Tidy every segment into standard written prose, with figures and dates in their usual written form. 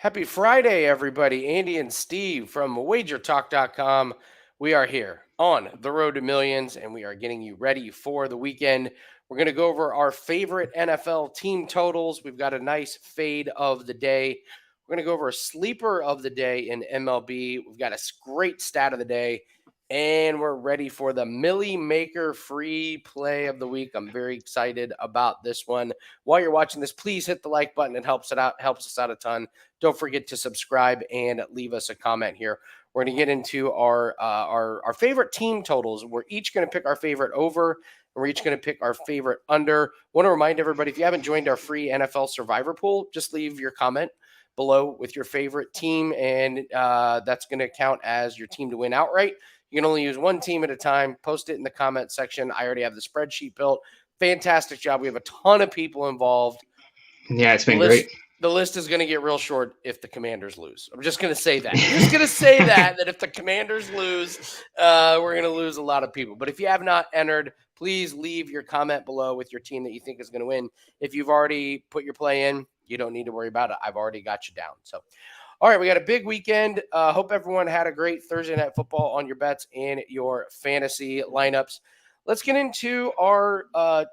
Happy Friday, everybody. Andy and Steve from WagerTalk.com. We are here on the road to millions, and we are getting you ready for the weekend. We're going to go over our favorite NFL team totals. We've got a nice fade of the day. We're going to go over a sleeper of the day in MLB. We've got a great stat of the day, and we're ready for the Millie Maker free play of the week. I'm very excited about this one. While you're watching this, please hit the like button. It helps us out a ton. Don't forget to subscribe and leave us a comment here. We're going to get into our favorite team totals. We're each going to pick our favorite over, and we're each going to pick our favorite under. Want to remind everybody, if you haven't joined our free NFL Survivor pool, just leave your comment below with your favorite team, and that's going to count as your team to win outright. You can only use one team at a time. Post it in the comment section. I already have the spreadsheet built. Fantastic job. We have a ton of people involved. Yeah, it's The been list great. the list is going to get real short if the Commanders lose. I'm just going to say that. I'm just going to say that if the Commanders lose, we're going to lose a lot of people. But if you have not entered, please leave your comment below with your team that you think is going to win. If you've already put your play in, you don't need to worry about it. I've already got you down. So, all right, we got a big weekend. Hope everyone had a great Thursday night football on your bets and your fantasy lineups. Let's get into our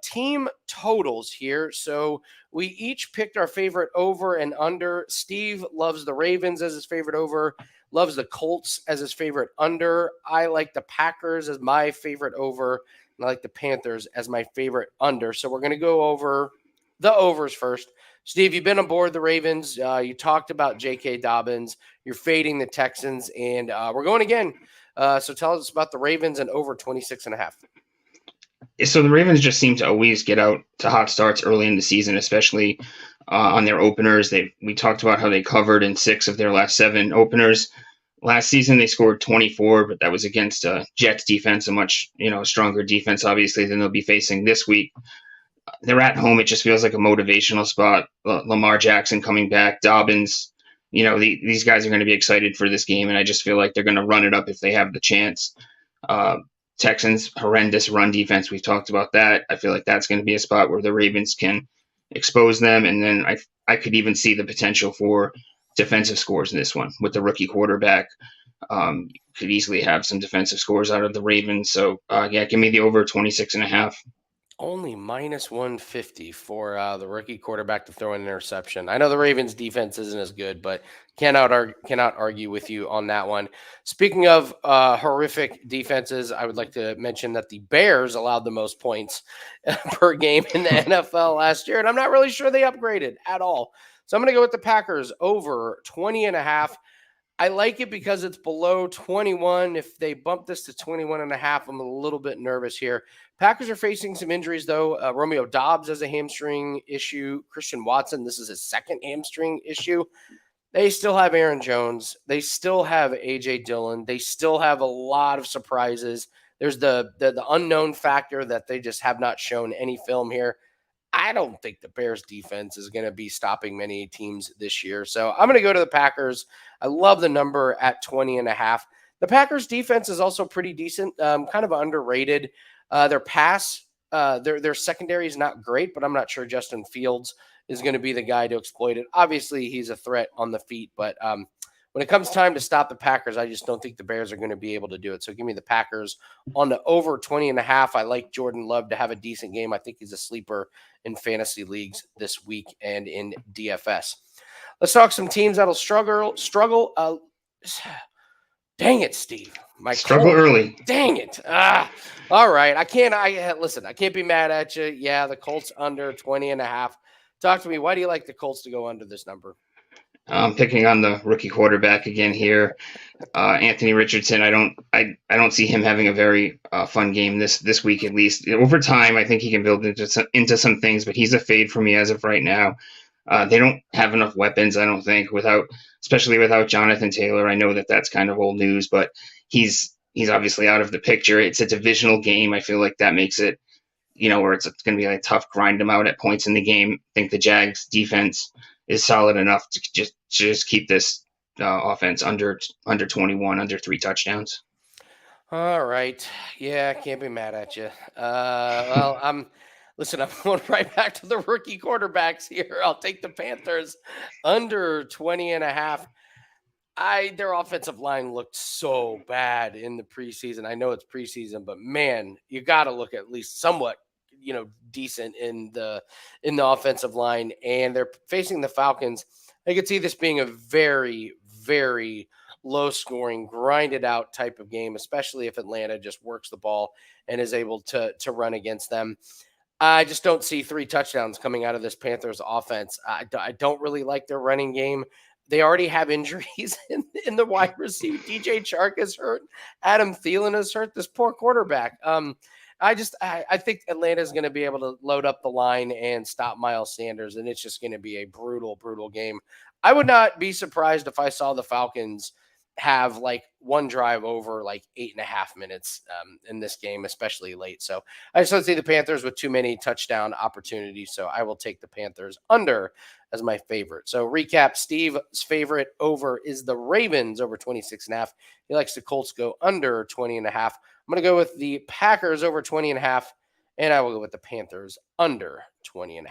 team totals here. So we each picked our favorite over and under. Steve loves the Ravens as his favorite over, loves the Colts as his favorite under. I like the Packers as my favorite over, and I like the Panthers as my favorite under. So we're going to go over the overs first. Steve, you've been on board the Ravens. You talked about J.K. Dobbins. You're fading the Texans, and we're going again. So tell us about the Ravens and over 26.5. So the Ravens just seem to always get out to hot starts early in the season, especially on their openers. We talked about how they covered in 6 of their last 7 openers. Last season they scored 24, but that was against Jets defense, a much stronger defense, obviously, than they'll be facing this week. They're at home. It just feels like a motivational spot. Lamar Jackson coming back, Dobbins. These guys are going to be excited for this game, and I just feel like they're going to run it up if they have the chance. Uh, Texans, horrendous run defense. We've talked about that. I feel like that's going to be a spot where the Ravens can expose them. And then I could even see the potential for defensive scores in this one with the rookie quarterback. Could easily have some defensive scores out of the Ravens. So, yeah, give me the over 26.5. Only minus 150 for the rookie quarterback to throw an interception. I know the Ravens defense isn't as good, but cannot argue with you on that one. Speaking of horrific defenses, I would like to mention that the Bears allowed the most points per game in the NFL last year, and I'm not really sure they upgraded at all. So I'm going to go with the Packers over 20.5. I like it because it's below 21. If they bump this to 21.5, I'm a little bit nervous here. Packers are facing some injuries, though. Romeo Dobbs has a hamstring issue. Christian Watson, this is his second hamstring issue. They still have Aaron Jones. They still have A.J. Dillon. They still have a lot of surprises. There's the unknown factor that they just have not shown any film here. I don't think the Bears defense is going to be stopping many teams this year. So I'm going to go to the Packers. I love the number at 20.5. The Packers defense is also pretty decent, kind of underrated. Their pass, their secondary is not great, but I'm not sure Justin Fields is going to be the guy to exploit it. Obviously, he's a threat on the feet, but when it comes time to stop the Packers, I just don't think the Bears are going to be able to do it. So give me the Packers on the over 20.5. I like Jordan Love to have a decent game. I think he's a sleeper in fantasy leagues this week and in DFS. Let's talk some teams that'll struggle. Dang it, Steve. My Struggle cold. early. Dang it. All right. I can't be mad at you. Yeah, the Colts under 20.5. Talk to me. Why do you like the Colts to go under this number? I'm picking on the rookie quarterback again here. Anthony Richardson. I don't see him having a very fun game this week at least. Over time, I think he can build into some things, but he's a fade for me as of right now. They don't have enough weapons, I don't think, especially without Jonathan Taylor. I know that that's kind of old news, but he's obviously out of the picture. It's a divisional game. I feel like that makes it, where it's going to be like tough, grind them out at points in the game. I think the Jags defense is solid enough to just keep this offense under 21, under 3 touchdowns. All right. Yeah, I can't be mad at you. Well, Listen, I'm going right back to the rookie quarterbacks here. I'll take the Panthers under 20 and a half. Their offensive line looked so bad in the preseason. I know it's preseason, but man, you got to look at least somewhat, decent in the offensive line. And they're facing the Falcons. I could see this being a very, very low scoring, grinded out type of game, especially if Atlanta just works the ball and is able to run against them. I just don't see 3 touchdowns coming out of this Panthers offense. I don't really like their running game. They already have injuries in the wide receiver. DJ Chark is hurt. Adam Thielen is hurt. This poor quarterback. I think Atlanta is going to be able to load up the line and stop Miles Sanders, and it's just going to be a brutal, brutal game. I would not be surprised if I saw the Falcons have like one drive over like 8.5 minutes in this game, especially late. So I just don't see the Panthers with too many touchdown opportunities. So I will take the Panthers under as my favorite. So recap, Steve's favorite over is the Ravens over 26.5. He likes the Colts go under 20.5. I'm going to go with the Packers over 20.5, and I will go with the Panthers under 20.5.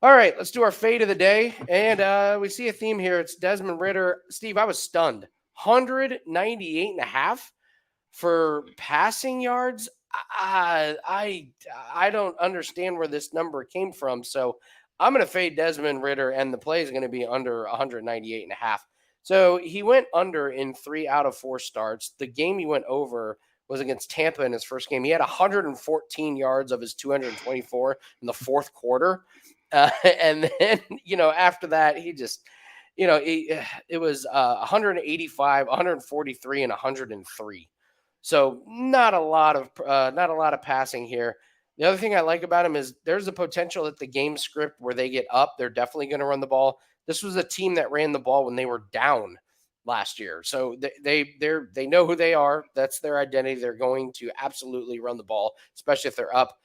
All right, let's do our fade of the day. And we see a theme here. It's Desmond Ridder. Steve, I was stunned. 198.5 for passing yards. I don't understand where this number came from. So I'm going to fade Desmond Ridder, and the play is going to be under 198.5. So he went under in 3 out of 4 starts. The game he went over was against Tampa in his first game. He had 114 yards of his 224 in the fourth quarter. And then, after that, he just, it was 185, 143, and 103. So not a lot of passing here. The other thing I like about him is there's a potential that the game script where they get up, they're definitely going to run the ball. This was a team that ran the ball when they were down last year. So they know who they are. That's their identity. They're going to absolutely run the ball, especially if they're up.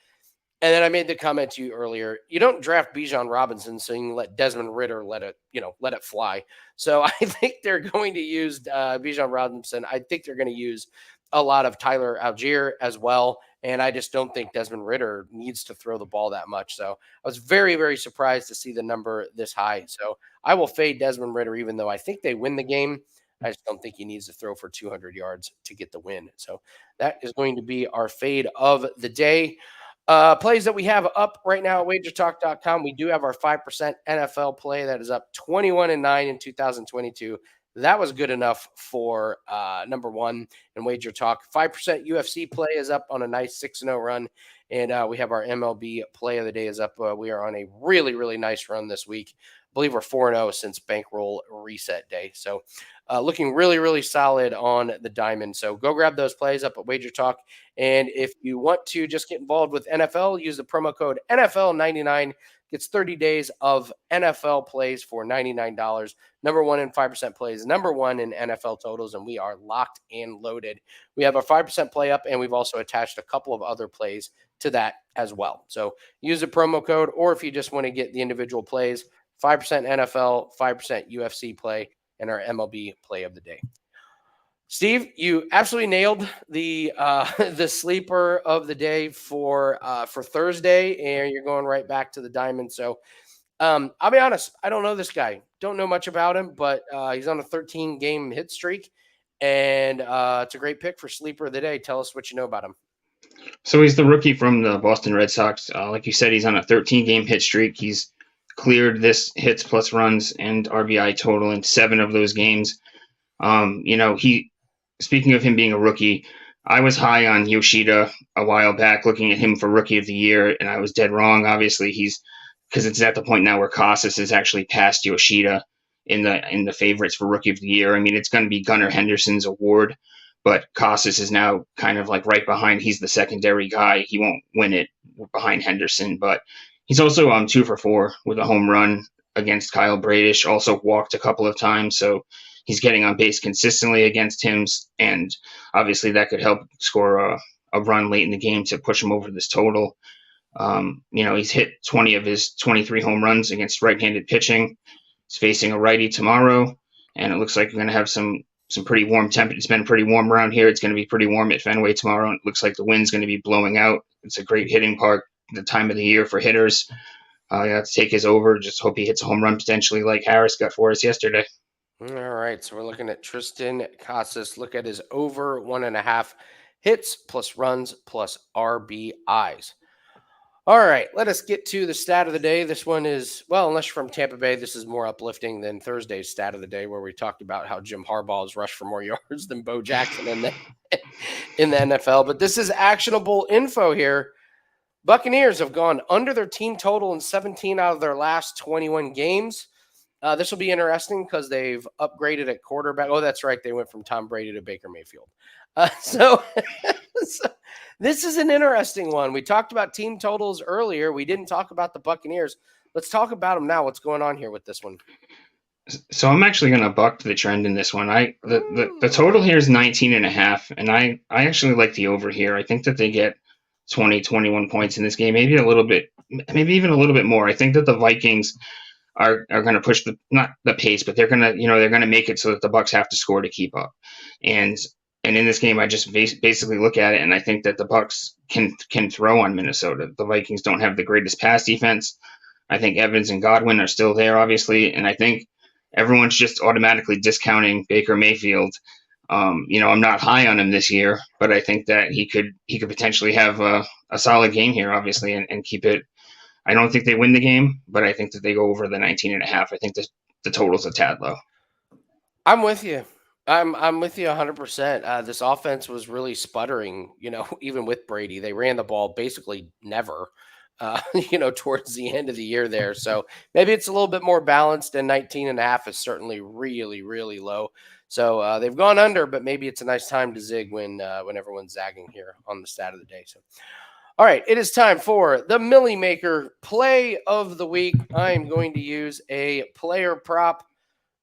And then I made the comment to you earlier. You don't draft Bijan Robinson so you can let Desmond Ridder let it fly. So I think they're going to use Bijan Robinson. I think they're going to use a lot of Tyler Algier as well. And I just don't think Desmond Ridder needs to throw the ball that much. So I was very, very surprised to see the number this high. So I will fade Desmond Ridder, even though I think they win the game. I just don't think he needs to throw for 200 yards to get the win. So that is going to be our fade of the day. Plays that we have up right now at wagertalk.com. We do have our 5% NFL play that is up 21-9 in 2022. That was good enough for number one in Wager Talk. 5% UFC play is up on a nice 6-0 run. And we have our MLB play of the day is up. We are on a really, really nice run this week. I believe we're 4-0 since bankroll reset day. So looking really, really solid on the diamond. So go grab those plays up at Wager Talk. And if you want to just get involved with NFL, use the promo code NFL99. Gets 30 days of NFL plays for $99. Number one in 5% plays, number one in NFL totals, and we are locked and loaded. We have our 5% play up, and we've also attached a couple of other plays to that as well. So use the promo code, or if you just want to get the individual plays, 5% NFL, 5% UFC play, and our MLB play of the day. Steve, you absolutely nailed the the sleeper of the day for Thursday, and you're going right back to the diamond. So I'll be honest, I don't know this guy. Don't know much about him, but he's on a 13-game hit streak, and it's a great pick for sleeper of the day. Tell us what you know about him. So he's the rookie from the Boston Red Sox. Like you said, he's on a 13-game hit streak. He's cleared this hits plus runs and RBI total in 7 of those games. Speaking of him being a rookie, I was high on Yoshida a while back, looking at him for Rookie of the Year, and I was dead wrong. Obviously, because it's at the point now where Casas has actually passed Yoshida in the favorites for Rookie of the Year. I mean, it's going to be Gunnar Henderson's award, but Casas is now kind of like right behind. He's the secondary guy. He won't win it behind Henderson, but he's also 2 for 4 with a home run against Kyle Bradish. Also walked a couple of times, so he's getting on base consistently against him, and obviously that could help score a run late in the game to push him over this total. He's hit 20 of his 23 home runs against right-handed pitching. He's facing a righty tomorrow, and it looks like we're going to have some pretty warm temperature. It's been pretty warm around here. It's going to be pretty warm at Fenway tomorrow, and it looks like the wind's going to be blowing out. It's a great hitting park. the time of the year for hitters. I have to take his over. Just hope he hits a home run potentially like Harris got for us yesterday. All right, so we're looking at Tristan Casas. Look at his over 1.5 hits plus runs plus RBIs. All right, let us get to the stat of the day. This one is, well, unless you're from Tampa Bay, this is more uplifting than Thursday's stat of the day, where we talked about how Jim Harbaugh has rushed for more yards than Bo Jackson in the NFL. But this is actionable info here. Buccaneers have gone under their team total in 17 out of their last 21 games. This will be interesting because they've upgraded at quarterback. Oh, that's right. They went from Tom Brady to Baker Mayfield. So this is an interesting one. We talked about team totals earlier. We didn't talk about the Buccaneers. Let's talk about them now. What's going on here with this one? So I'm actually going to buck the trend in this one. The total here is 19.5, and I actually like the over here. I think that they get 20, 21 points in this game, maybe a little bit, maybe even a little bit more. I think that the Vikings are going to push not the pace, but they're going to they're going to make it so that the Bucks have to score to keep up. And in this game, I just basically look at it, and I think that the Bucks can throw on Minnesota. The Vikings don't have the greatest pass defense. I think Evans and Godwin are still there, obviously, and I think everyone's just automatically discounting Baker Mayfield. I'm not high on him this year, but I think that he could potentially have a solid game here, obviously, and keep it. I don't think they win the game, but I think that they go over the 19.5. I think the total's a tad low. I'm with you. I'm with you 100%. This offense was really sputtering, even with Brady. They ran the ball basically never, towards the end of the year there. So maybe it's a little bit more balanced, and 19.5 is certainly really, really low. So they've gone under, but maybe it's a nice time to zig when everyone's zagging here on the stat of the day. So, all right, it is time for the Millie Maker play of the week. I am going to use a player prop.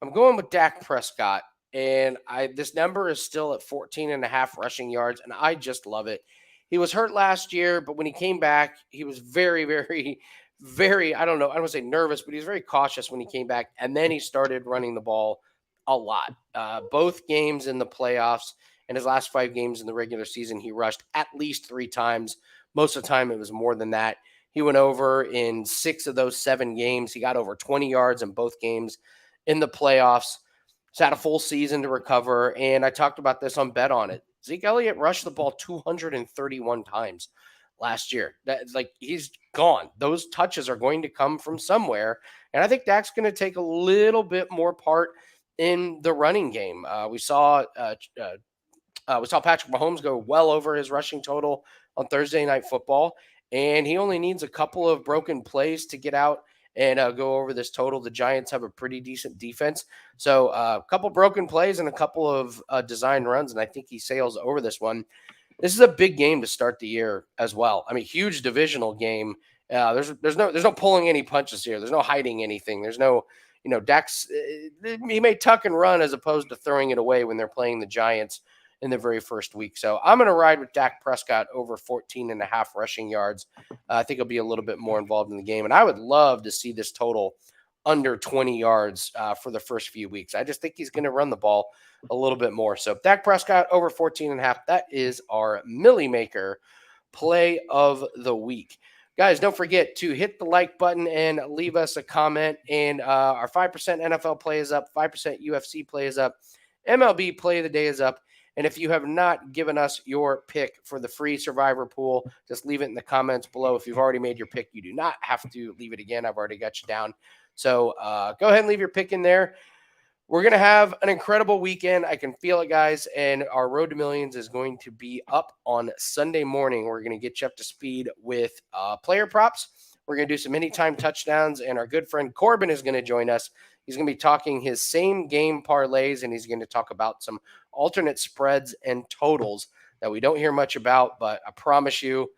I'm going with Dak Prescott, and this number is still at 14.5 rushing yards, and I just love it. He was hurt last year, but when he came back, he was very, very, very, I don't want to say nervous, but he was very cautious when he came back, and then he started running the ball a lot. Both games in the playoffs and his last 5 games in the regular season, he rushed at least 3 times. Most of the time, it was more than that. He went over in 6 of those 7 games. He got over 20 yards in both games in the playoffs. He's had a full season to recover, and I talked about this on Bet On It. Zeke Elliott rushed the ball 231 times last year. He's gone. Those touches are going to come from somewhere, and I think Dak's going to take a little bit more part in the running game. We saw Patrick Mahomes go well over his rushing total on Thursday Night Football, and he only needs a couple of broken plays to get out and go over this total. The Giants have a pretty decent defense. So a couple broken plays and a couple of design runs, and I think he sails over this one. This is a big game to start the year as well. I mean, huge divisional game. There's no pulling any punches here. There's no hiding anything. There's no, Dak's, he may tuck and run as opposed to throwing it away when they're playing the Giants in the very first week. So I'm going to ride with Dak Prescott over 14.5 rushing yards. I think he'll be a little bit more involved in the game. And I would love to see this total under 20 yards for the first few weeks. I just think he's going to run the ball a little bit more. So Dak Prescott over 14.5. That is our Millie Maker play of the week. Guys, don't forget to hit the like button and leave us a comment. And our 5% NFL play is up, 5% UFC play is up, MLB play of the day is up. And if you have not given us your pick for the free Survivor pool, just leave it in the comments below. If you've already made your pick, you do not have to leave it again. I've already got you down. So go ahead and leave your pick in there. We're going to have an incredible weekend. I can feel it, guys. And our Road to Millions is going to be up on Sunday morning. We're going to get you up to speed with player props. We're going to do some anytime touchdowns. And our good friend Corbin is going to join us. He's going to be talking his same game parlays, and he's going to talk about some alternate spreads and totals that we don't hear much about, but I promise you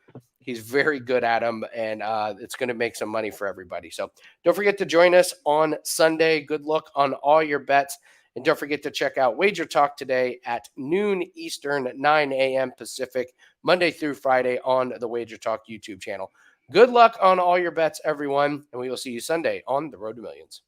he's very good at them, and it's going to make some money for everybody. So don't forget to join us on Sunday. Good luck on all your bets, and don't forget to check out WagerTalk today at noon Eastern, 9 a.m. Pacific, Monday through Friday on the WagerTalk YouTube channel. Good luck on all your bets, everyone, and we will see you Sunday on the Road to Millions.